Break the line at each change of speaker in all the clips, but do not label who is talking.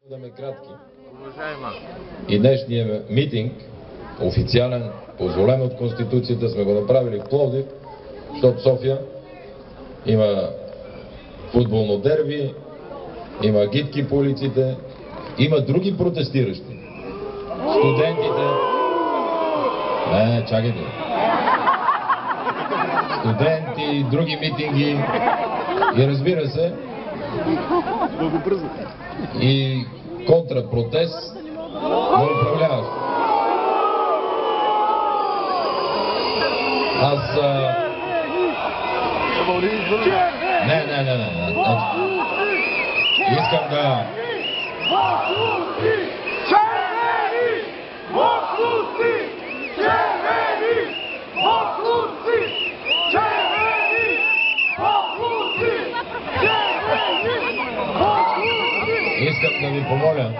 Бъдем кратки.
Уважаема.
И днешния митинг, официален, позволен от Конституцията, сме го направили в Пловдив, защото София има футболно дерби, има агитки по улиците, има други протестиращи. Студентите... Не, чакайте. Студенти, други митинги и разбира се и контрапротест на управляващ. Аз... Не. Искам да... Искам да ви помоля,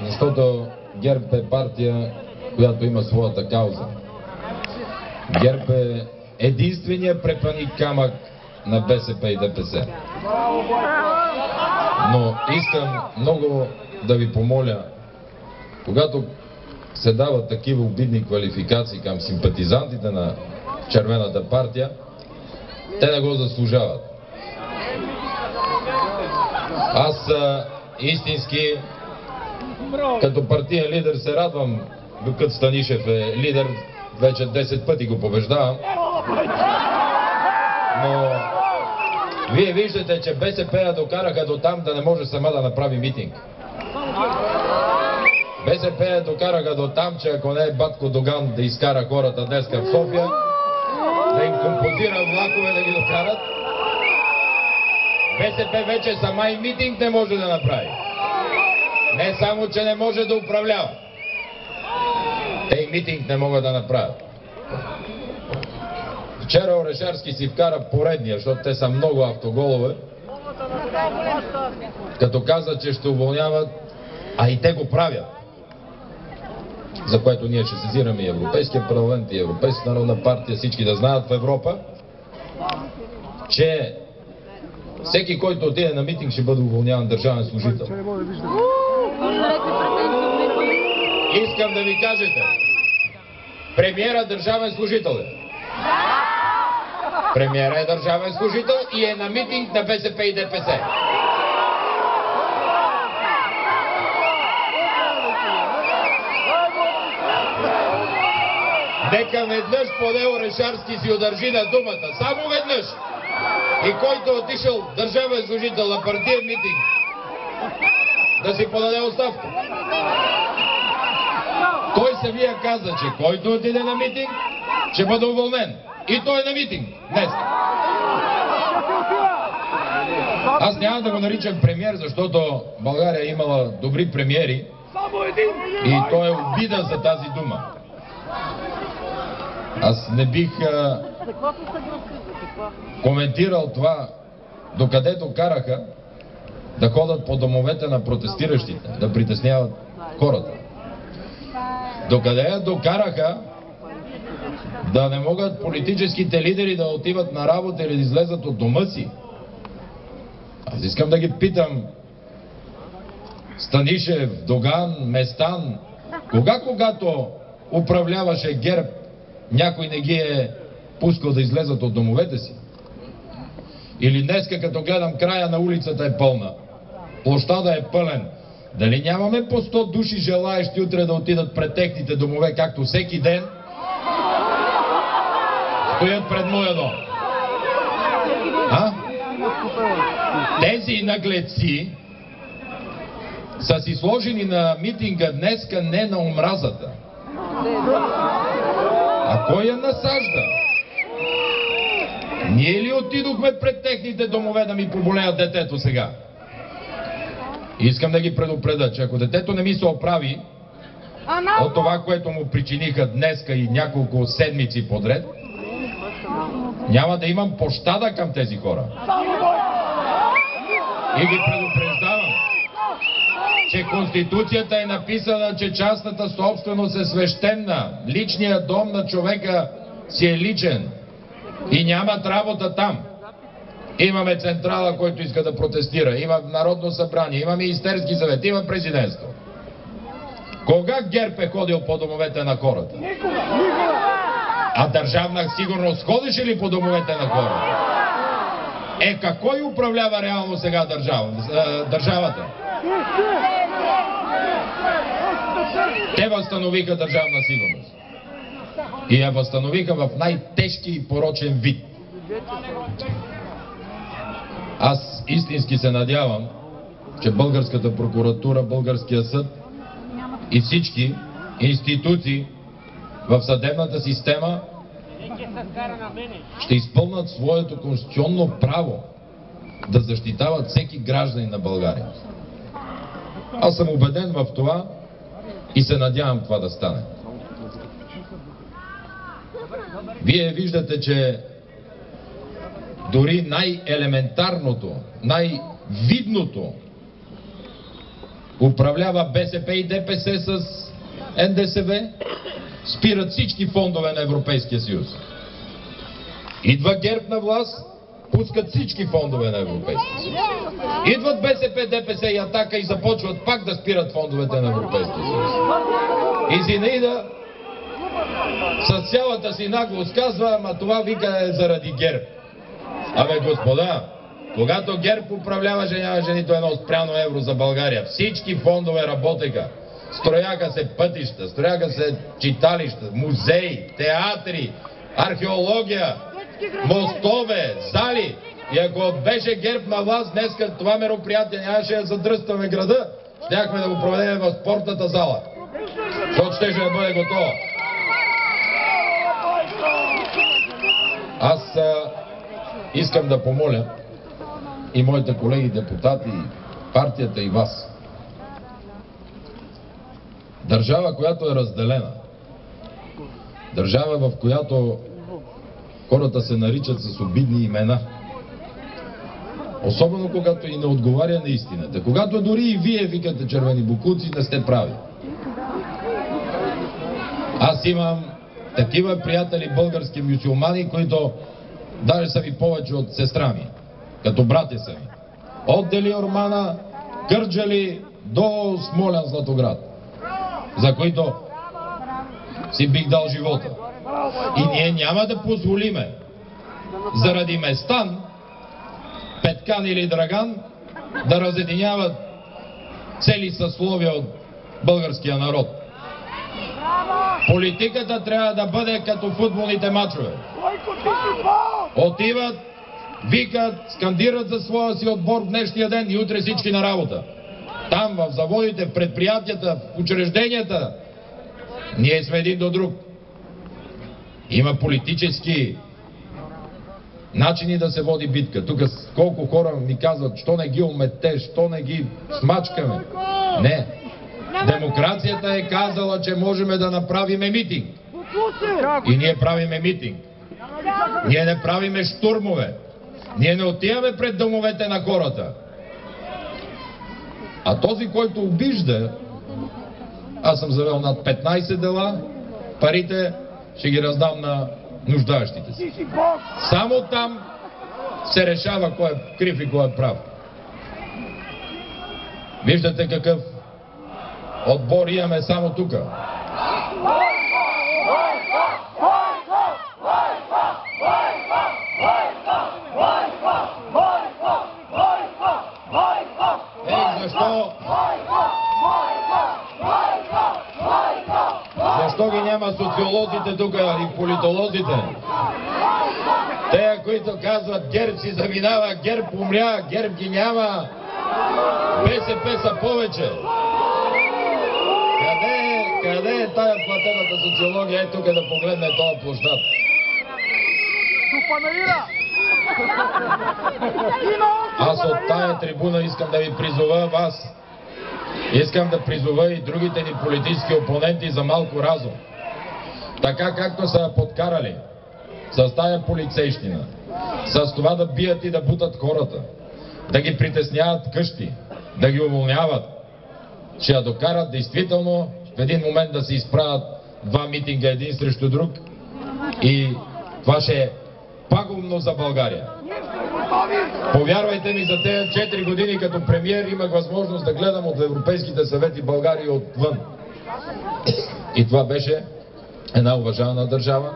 защото ГЕРБ е партия, която има своята кауза. ГЕРБ е единствения препъник камък на БСП и ДПС. Но искам много да ви помоля, когато се дават такива обидни квалификации към симпатизантите на червената партия, те не го заслужават. Аз истински като партиен лидер се радвам, докато Станишев е лидер, вече 10 пъти го побеждавам. Но вие виждате, че БСП я докараха до там да не може сама да направи митинг. БСП я докараха до там, че ако не е Батко Доган да изкара хората днеска в София, да им композира влакове да ги докарат, БСП вече сама и митинг не може да направи. Не само, че не може да управлява. Те и митинг не могат да направят. Вчера Орешарски си вкара поредния, защото те са много автоголове, като каза, че ще уволняват, а и те го правят. За което ние ще сезираме и Европейския парламент, и Европейска народна партия, всички да знаят в Европа, че всеки, който отиде на митинг, ще бъде уволняван държавен служител. Искам да ви кажете, премиера държавен служител е. Премиера е държавен служител и е на митинг на БСП и ДПС. Нека веднъж поне Орешарски си удържи на думата. Само веднъж. И който е отишъл държавен служител на партиен митинг, да си подаде оставка. Той самия каза, че който отиде на митинг, ще бъде уволнен. И той е на митинг днес. Аз няма да го наричам премиер, защото България е имала добри премиери и той е обида за тази дума. Аз не бих коментирал това, докъде докараха да ходят по домовете на протестиращите, да притесняват хората. Докъде я докараха да не могат политическите лидери да отиват на работа или да излезат от дома си. Аз искам да ги питам, Станишев, Доган, Местан, когато управляваше ГЕРБ, някой не ги е пускал да излезат от домовете си? Или днеска, като гледам, края на улицата е пълна, площада е пълен. Дали нямаме по 100 души желаещи утре да отидат пред техните домове, както всеки ден стоят пред моя дом? Тези нагледци са си сложени на митинга днеска не на омразата. А кой я насажда? Ние ли отидохме пред техните домове да ми поболеят детето сега? Искам да ги предупредя, че ако детето не ми се оправи от това, което му причиниха днеска и няколко седмици подред, няма да имам пощада към тези хора. И ги предупреждавам, че Конституцията е написана, че частната собственост е свещена. Личният дом на човека си е личен и нямат работа там. Имаме централа, който иска да протестира, има Народно събрание, има Министерски съвет, има президентство. Кога ГЕРБ е ходил по домовете на хората? А Държавна сигурност ходеше ли по домовете на хората? Кой управлява реално сега държавата? Те възстановиха Държавна сигурност. И я възстановиха в най-тежки и порочен вид. Аз истински се надявам, че българската прокуратура, българския съд и всички институции в съдебната система ще изпълнят своето конституционно право да защитават всеки гражданин на България. Аз съм убеден в това и се надявам това да стане. Вие виждате, че дори най-елементарното, най-видното управлява БСП и ДПС с НДСВ, спират всички фондове на Европейския съюз. Идва ГЕРБ на власт, пускат всички фондове на Европейския съюз. Идват БСП, ДПС и Атака и започват пак да спират фондовете на Европейския съюз. И Зинаида с цялата си наглост казва, ама това вика е заради ГЕРБ. Абе, господа, когато ГЕРБ управляваше, нямаше нито едно спряно евро за България. Всички фондове работеха. Строяха се пътища, строяха се читалища, музеи, театри, археология, мостове, зали. И ако беше ГЕРБ на власт, днеска това мероприятие нямаше да задръстваме града, щяхме да го проведем в спортната зала. Защото щеше да бъде готова. Аз искам да помоля и моите колеги депутати, партията и вас. Държава, която е разделена. Държава, в която хората се наричат с обидни имена. Особено когато и не отговаря на истината. Когато дори и вие викате червени бокуци, не сте прави. Аз имам такива приятели български мюсюлмани, които даже са ми повече от сестра ми. Като брати са ми. От Делиормана, Кърджали до Смолян, Златоград. За които си бих дал живота. И ние няма да позволиме заради Местан, Петкан или Драган да разединяват цели съсловия от българския народ. Политиката трябва да бъде като футболните мачове. Отиват, викат, скандират за своя си отбор в днешния ден и утре всички на работа. Там, в заводите, в предприятията, в учрежденията, ние сме един до друг. Има политически начини да се води битка. Тук колко хора ми казват, що не ги умете, що не ги смачкаме. Не. Демокрацията е казала, че можем да направиме митинг. И ние правиме митинг. Ние не правиме щурмове. Ние не отиваме пред домовете на хората. А този, който обижда, аз съм завел над 15 дела, парите ще ги раздам на нуждаещите си. Само там се решава кой е крив и кой е прав. Виждате какъв отбор имаме само тук. Защо ги няма социолозите тук и политолозите? Те, които казват ГЕРБ си заминава, ГЕРБ умря, ГЕРБ ги няма, БСП са повече. Къде е тая платената социология? Е тук да погледне този площад. Аз от тая трибуна искам да ви призова вас. Искам да призова и другите ни политически опоненти за малко разум. Така както са подкарали с тая полицейщина, с това да бият и да бутат хората, да ги притесняват къщи, да ги уволняват, ще я докарат действително в един момент да се изправят два митинга един срещу друг и това ще е пагубно за България. Повярвайте ми, за тези 4 години като премиер имах възможност да гледам от Европейските съвети България отвън. И това беше една уважавана държава,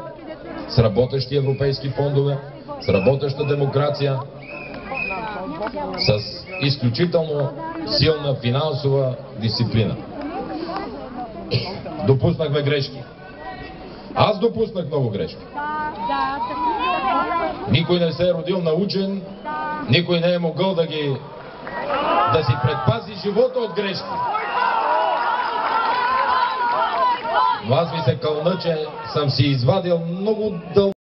с работещи европейски фондове, с работеща демокрация, с изключително силна финансова дисциплина. Допуснахме грешки. Аз допуснах много грешки. Никой не се е родил научен, никой не е могъл да си предпази живота от грешки. Но аз ви се кълна, че съм си извадил много дълго